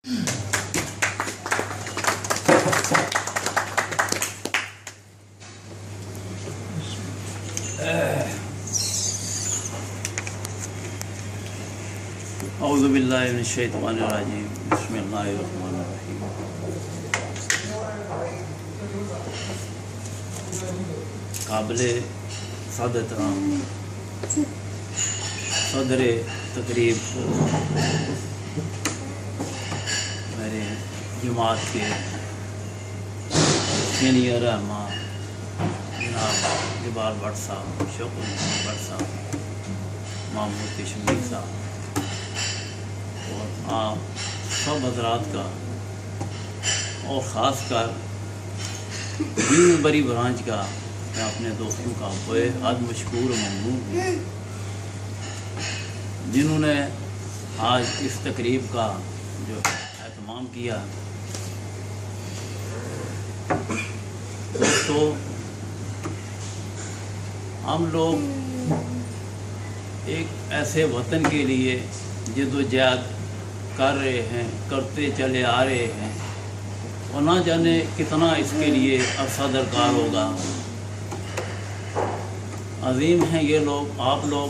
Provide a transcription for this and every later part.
اعوذ باللہ من الشیطان الرجیم بسم اللہ الرحمن الرحیم قابل سعادت صدر تقریب میرے جماعت کے سینئر رہنما جناب جبار بٹ صاحب، شوق بٹ صاحب، محمود کشمیر صاحب اور آپ سب حضرات کا، اور خاص کر دین بری برانچ کا میں اپنے دوستوں کا بے حد مشکور و ممنون ہوں جنہوں نے آج اس تقریب کا جو اہتمام کیا۔ دوستو، ہم لوگ ایک ایسے وطن کے لیے جد و جہد کر رہے ہیں، کرتے چلے آ رہے ہیں، اور نہ جانے کتنا اس کے لیے عرصہ درکار ہوگا۔ عظیم ہیں یہ لوگ، آپ لوگ،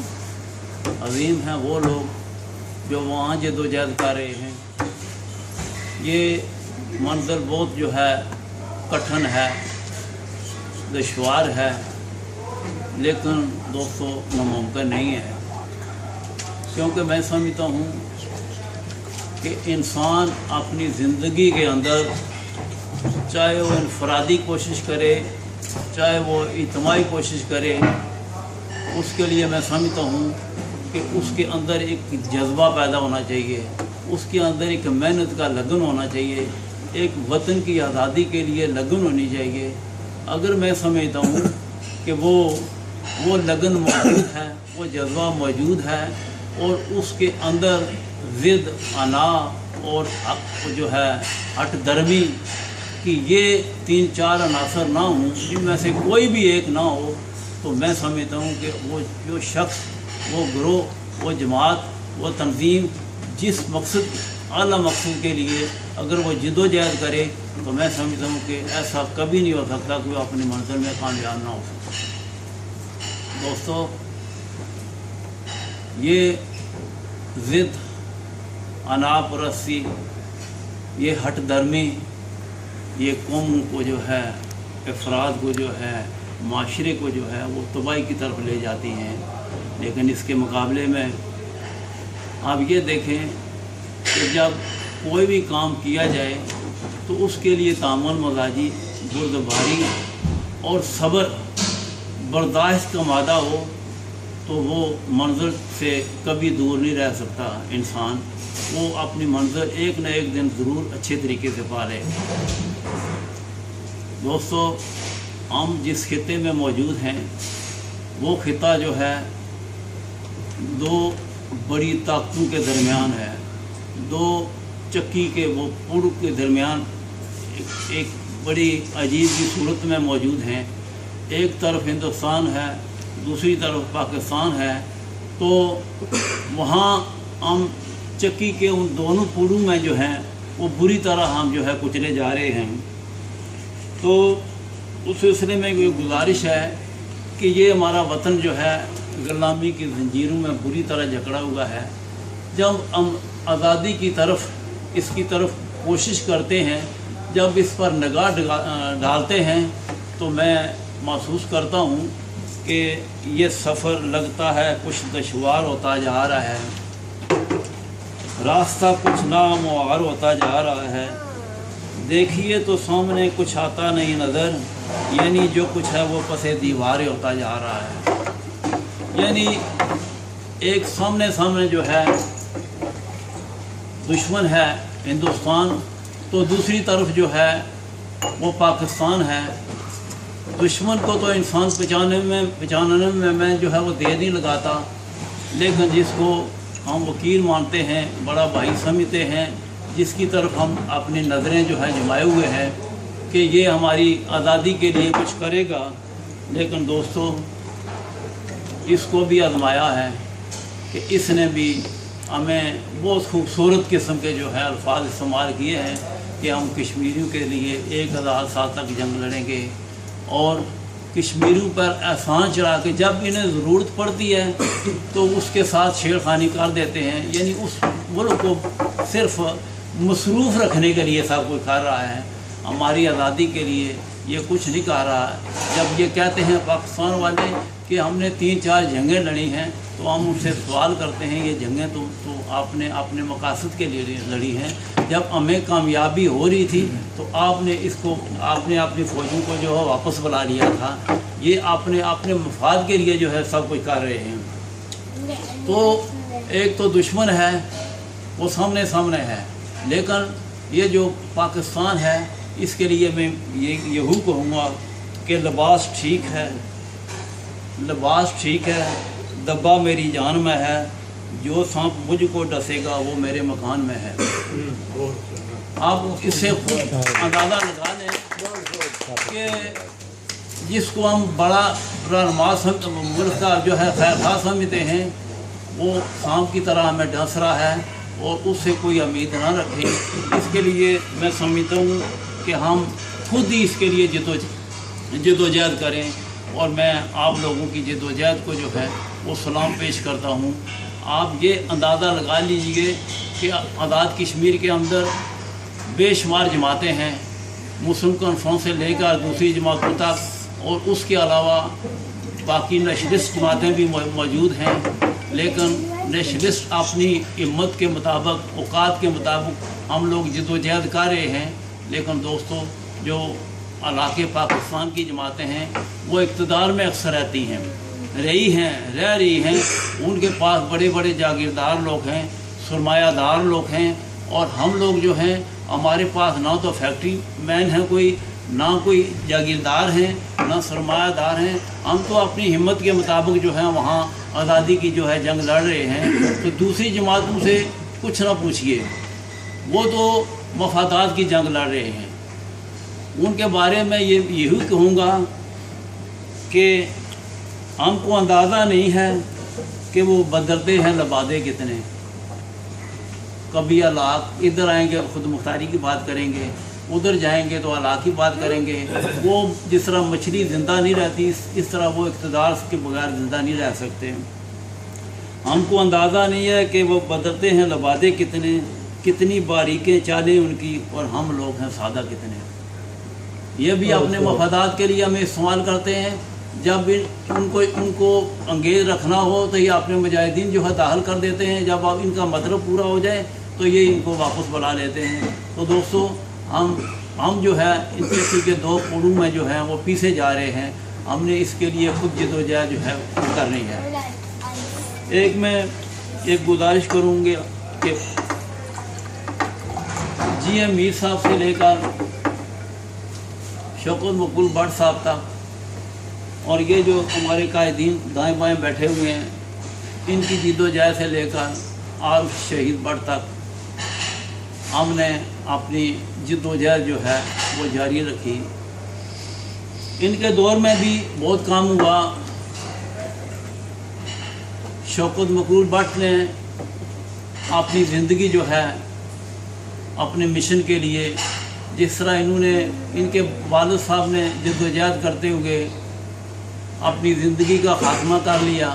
عظیم ہیں وہ لوگ جو وہاں جد و جہد کر رہے ہیں۔ یہ منظر بہت جو ہے کٹھن ہے، دشوار ہے، لیکن دوستو ناممکن نہیں ہے، کیونکہ میں سمجھتا ہوں کہ انسان اپنی زندگی کے اندر چاہے وہ انفرادی کوشش کرے، چاہے وہ اجتماعی کوشش کرے، اس کے لیے میں سمجھتا ہوں کہ اس کے اندر ایک جذبہ پیدا ہونا چاہیے، اس کے اندر ایک محنت کا لگن ہونا چاہیے، ایک وطن کی آزادی کے لیے لگن ہونی چاہیے۔ اگر میں سمجھتا ہوں کہ وہ لگن موجود ہے، وہ جذبہ موجود ہے، اور اس کے اندر ضد، انا اور جو ہے ہٹ درمی کی یہ 3-4 عناصر نہ ہوں، جن میں سے کوئی بھی ایک نہ ہو، تو میں سمجھتا ہوں کہ وہ جو شخص، وہ گروہ، وہ جماعت، وہ تنظیم جس مقصد، اعلیٰ مقصد کے لیے اگر وہ جد و جہد کرے، تو میں سمجھتا ہوں کہ ایسا کبھی نہیں ہو سکتا کہ وہ اپنی منزل میں کامیاب نہ ہو سکتا۔ دوستو، یہ ضد، انا پرستی، یہ ہٹ درمی، یہ قوم کو جو ہے، افراد کو جو ہے، معاشرے کو جو ہے وہ تباہی کی طرف لے جاتی ہیں۔ لیکن اس کے مقابلے میں آپ یہ دیکھیں کہ جب کوئی بھی کام کیا جائے تو اس کے لیے تامل مزاجی، بردباری اور صبر، برداشت کا مادہ ہو تو وہ منزل سے کبھی دور نہیں رہ سکتا انسان، وہ اپنی منزل ایک نہ ایک دن ضرور اچھے طریقے سے پا لے۔ دوستو، ہم جس خطے میں موجود ہیں وہ خطہ جو ہے دو بڑی طاقتوں کے درمیان ہے، دو چکی کے وہ پڑ کے درمیان ایک بڑی عجیب سی صورت میں موجود ہیں۔ ایک طرف ہندوستان ہے، دوسری طرف پاکستان ہے، تو وہاں ہم چکی کے ان دونوں پڑوں میں جو ہیں وہ بری طرح ہم جو ہے کچلے جا رہے ہیں۔ تو اس سلسلے میں یہ گزارش ہے کہ یہ ہمارا وطن جو ہے غلامی کی زنجیروں میں بری طرح جکڑا ہوا ہے۔ جب ہم آزادی کی طرف، اس کی طرف کوشش کرتے ہیں، جب اس پر نگاہ ڈالتے ہیں، تو میں محسوس کرتا ہوں کہ یہ سفر لگتا ہے کچھ دشوار ہوتا جا رہا ہے، راستہ کچھ ناموار ہوتا جا رہا ہے۔ دیکھیے تو سامنے کچھ آتا نہیں نظر، یعنی جو کچھ ہے وہ پس دیواریں ہوتا جا رہا ہے۔ یعنی ایک سامنے جو ہے دشمن ہے ہندوستان، تو دوسری طرف جو ہے وہ پاکستان ہے۔ دشمن کو تو انسان پہچاننے میں میں جو ہے وہ دیر نہیں لگاتا، لیکن جس کو ہم وکیل مانتے ہیں، بڑا بھائی سمجھتے ہیں، جس کی طرف ہم اپنی نظریں جو ہے جمائے ہوئے ہیں کہ یہ ہماری آزادی کے لیے کچھ کرے گا، لیکن دوستو اس کو بھی آزمایا ہے کہ اس نے بھی हमें बहुत खूबसूरत किस्म के जो है अल्फाज इस्तेमाल किए हैं कि हम कश्मीरियों के लिए 1000 साल तक जंग लड़ेंगे और कश्मीरियों पर एहसान चढ़ा के जब इन्हें ज़रूरत पड़ती है तो उसके साथ छेड़खानी कर देते हैं। यानी उस मुल्क को सिर्फ मसरूफ़ रखने के लिए सब कुछ कर रहा है, हमारी आज़ादी के लिए ये कुछ नहीं कह रहा है। जब ये कहते हैं पाकिस्तान वाले कि हमने 3-4 जंगें लड़ी हैं तो हम उनसे सवाल करते हैं ये जंगें तो आपने अपने मकासद के लिए लड़ी हैं। जब हमें कामयाबी हो रही थी तो आपने अपनी फ़ौजों को जो है वापस बुला लिया था। ये आपने अपने मफाद के लिए जो है सब कुछ कर रहे हैं। तो एक तो दुश्मन है वो सामने है, लेकिन ये जो पाकिस्तान है इसके लिए मैं यही कहूँगा कि लिबास ठीक है, दब्बा मेरी जान में है, जो सांप मुझको डसेगा वो मेरे मकान में है। आप इससे खुद अंदाज़ा लगा लें कि जिसको हम बड़ा रहनुमा मुल्क का जो है खैरखा समझते हैं वो सांप की तरह हमें डस रहा है और उससे कोई उम्मीद ना रखें। इसके लिए मैं समझता हूँ कि हम खुद ही इसके लिए जद्दोजहद करें और मैं आप लोगों की जद्दोजहद को जो है वो सलाम पेश करता हूँ। आप ये अंदाज़ा लगा लीजिए कि आज़ाद कश्मीर के अंदर बेशुमार जमातें हैं, मुस्लिम कॉन्फ्रेंस से लेकर दूसरी जमातों तक, और उसके अलावा बाकी नेशनलिस्ट जमातें भी मौजूद हैं। लेकिन नेशनलिस्ट अपनी हिम्मत के मुताबिक, औकात के मुताबिक हम लोग जद्दोजहद कर रहे हैं। लेकिन दोस्तों, जो इलाके पाकिस्तान की जमातें हैं वो इक़्तिदार में अक्सर रह रही हैं, उनके पास बड़े बड़े जागीरदार लोग हैं, सरमायादार लोग हैं, और हम लोग जो हैं हमारे पास ना तो फैक्ट्री मैन है कोई, ना कोई जागीरदार हैं, ना सरमायादार हैं। हम तो अपनी हिम्मत के मुताबिक जो है वहाँ आज़ादी की जो है जंग लड़ रहे हैं। तो दूसरी जमातों से कुछ ना पूछिए, वो तो मफादात की जंग लड़ रहे हैं। उनके बारे में यही कहूँगा कि हमको अंदाज़ा नहीं है कि वो बदलते हैं लबादे कितने। कभी अलाक इधर आएंगे खुद मुख्तारी की बात करेंगे, उधर जाएंगे तो अलाक की बात करेंगे। वो जिस तरह मछली ज़िंदा नहीं रहती, इस तरह वो इक़्तिदार के बगैर ज़िंदा नहीं रह सकते। हमको अंदाज़ा नहीं है कि वो बदलते हैं लबादे कितने, कितनी बारीकें चालें उनकी, और हम लोग हैं सादा कितने। ये भी अपने मफादात के लिए हमें इस्तेमाल करते हैं। जब उनको अंगेज रखना हो तो ये अपने मुजाहिदीन जो है दाखिल कर देते हैं। जब अब इनका मतलब पूरा हो जाए तो ये इनको वापस बुला लेते हैं। तो दोस्तों, हम जो है इनके के 2 कोड़ों में जो है वो पीछे जा रहे हैं। हमने इसके लिए खुद जद्दोजहद जो है करनी है। मैं एक गुजारिश करूँगी कि GM मीर साहब से लेकर शौकत मकबूल भट्ट साहब तक, और ये जो हमारे कायदीन दाएं बाएं बैठे हुए हैं, इनकी जद्दोजहद से लेकर आज शहीद भट्ट तक हमने अपनी जद्दोजहद जो है वो जारी रखी। इनके दौर में भी बहुत काम हुआ। शौकत मकबूल भट्ट ने अपनी ज़िंदगी जो है अपने मिशन के लिए, जिस तरह इनके वालिद साहब ने जद्दोजहद करते हुए अपनी ज़िंदगी का खात्मा कर लिया,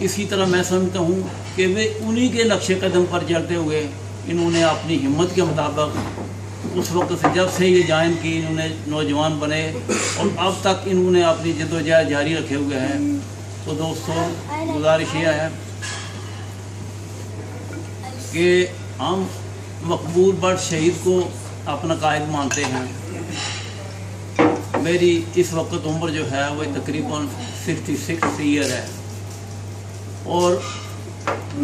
इसी तरह मैं समझता हूँ कि वे उन्हीं के नक्शे कदम पर चलते हुए इन्होंने अपनी हिम्मत के मुताबिक उस वक्त से, जब से ये ज्वाइन की, इन्होंने नौजवान बने और अब तक इन्होंने अपनी जद्दोजहद जारी रखे हुए हैं। तो दोस्तों, गुजारिश ये है कि हम मकबूल भट्ट शहीद को अपना कायद मानते हैं। मेरी इस वक्त उम्र जो है वो तकरीबन 66 ईयर है, और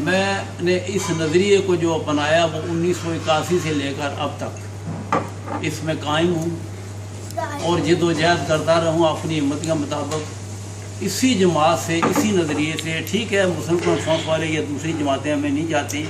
मैंने इस नज़रिए को जो अपनाया वो 1981 से लेकर अब तक इसमें कायम हूँ और जद्दोजहद करता रहूँ अपनी हिम्मत के मुताबिक, इसी जमात से, इसी नज़रिए से। ठीक है, मुस्लिम कॉन्फ्रेंस वाले या दूसरी जमातें हमें नहीं जाती,